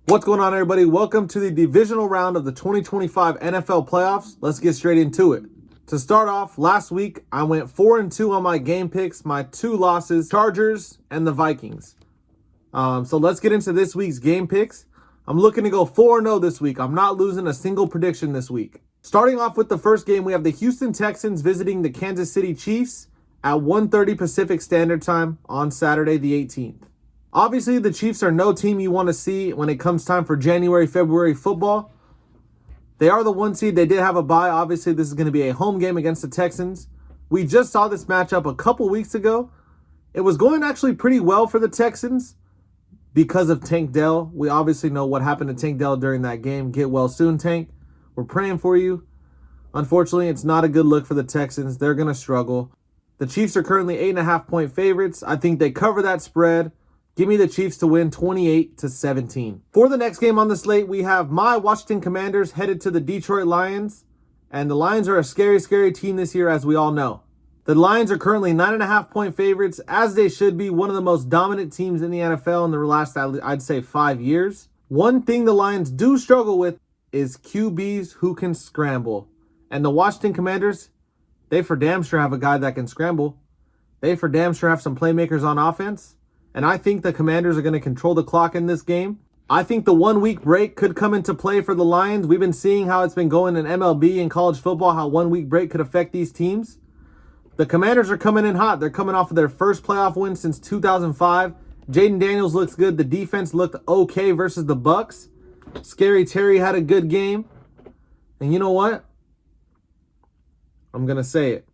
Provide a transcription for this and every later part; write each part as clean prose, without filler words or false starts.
What's going on, everybody? Welcome to the divisional round of the 2025 NFL playoffs. Let's get straight into it. To start off, last week, I went 4-2 on my game picks. My two losses, Chargers and the Vikings. So let's get into this week's game picks. I'm looking to go 4-0 this week. I'm not losing a single prediction this week. Starting off with the first game, we have the Houston Texans visiting the Kansas City Chiefs at 1:30 Pacific Standard Time on Saturday the 18th. Obviously, the Chiefs are no team you want to see when it comes time for January, February football. They are the 1 seed. They did have a bye. Obviously, this is going to be a home game against the Texans. We just saw this matchup a couple weeks ago. It was going actually pretty well for the Texans because of Tank Dell. We obviously know what happened to Tank Dell during that game. Get well soon, Tank. We're praying for you. Unfortunately, it's not a good look for the Texans. They're going to struggle. The Chiefs are currently 8.5-point favorites. I think they cover that spread. Give me the Chiefs to win 28-17. For the next game on the slate, we have my Washington Commanders headed to the Detroit Lions. And the Lions are a scary, scary team this year, as we all know. The Lions are currently 9.5-point favorites, as they should be, one of the most dominant teams in the NFL in the last, I'd say, 5 years. One thing the Lions do struggle with is QBs who can scramble. And the Washington Commanders, they for damn sure have a guy that can scramble. They for damn sure have some playmakers on offense. And I think the Commanders are going to control the clock in this game. I think the 1 week break could come into play for the Lions. We've been seeing how it's been going in MLB and college football, how 1 week break could affect these teams. The Commanders are coming in hot. They're coming off of their first playoff win since 2005. Jaden Daniels looks good. The defense looked okay versus the Bucs. Scary Terry had a good game. And you know what? I'm going to say it.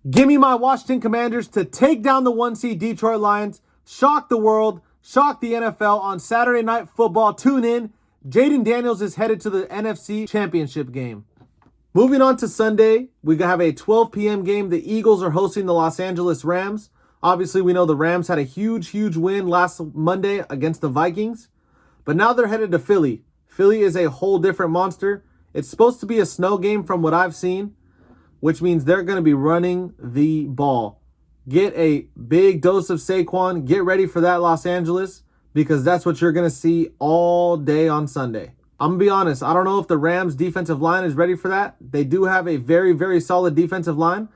Give me my Washington Commanders to take down the 1 seed Detroit Lions, shock the world, shock the NFL on Saturday Night Football. Tune in. Jaden Daniels is headed to the NFC Championship game. Moving on to Sunday, we have a 12 p.m. game. The Eagles are hosting the Los Angeles Rams. Obviously, we know the Rams had a huge, huge win last Monday against the Vikings. But now they're headed to Philly. Philly is a whole different monster. It's supposed to be a snow game from what I've seen, which means they're going to be running the ball. Get a big dose of Saquon. Get ready for that, Los Angeles, because that's what you're going to see all day on Sunday. I'm going to be honest. I don't know if the Rams defensive line is ready for that. They do have a very, very solid defensive line,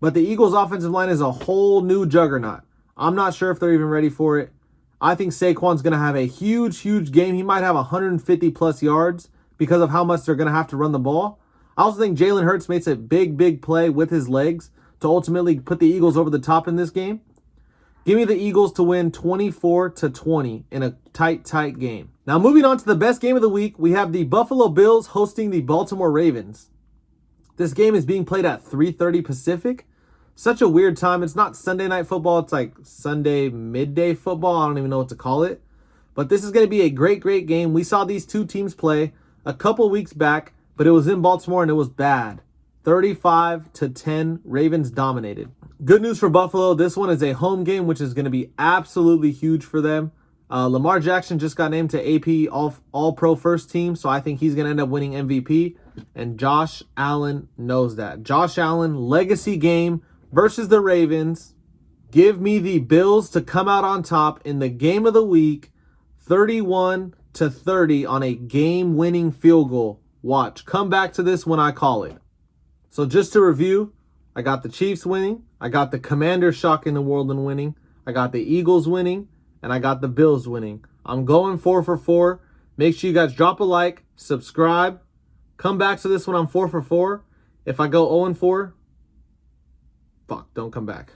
but the Eagles offensive line is a whole new juggernaut. I'm not sure if they're even ready for it. I think Saquon's going to have a huge, huge game. He might have 150 plus yards because of how much they're going to have to run the ball. I also think Jalen Hurts makes a big, big play with his legs to ultimately put the Eagles over the top in this game. Give me the Eagles to win 24-20 in a tight, tight game. Now, moving on to the best game of the week, we have the Buffalo Bills hosting the Baltimore Ravens. This game is being played at 3:30 Pacific. Such a weird time. It's not Sunday night football. It's like Sunday midday football. I don't even know what to call it. But this is going to be a great, great game. We saw these two teams play a couple weeks back, but it was in Baltimore and it was bad. 35-10, Ravens dominated. Good news for Buffalo. This one is a home game, which is going to be absolutely huge for them. Lamar Jackson just got named to AP All-Pro First Team, so I think he's going to end up winning MVP. And Josh Allen knows that. Josh Allen, legacy game versus the Ravens. Give me the Bills to come out on top in the game of the week, 31-30 on a game-winning field goal. Watch. Come back to this when I call it. So just to review, I got the Chiefs winning. I got the Commanders shocking the world and winning. I got the Eagles winning. And I got the Bills winning. I'm going 4 for 4. Make sure you guys drop a like, subscribe. Come back to this when I'm 4 for 4. If I go 0 for 4, fuck, don't come back.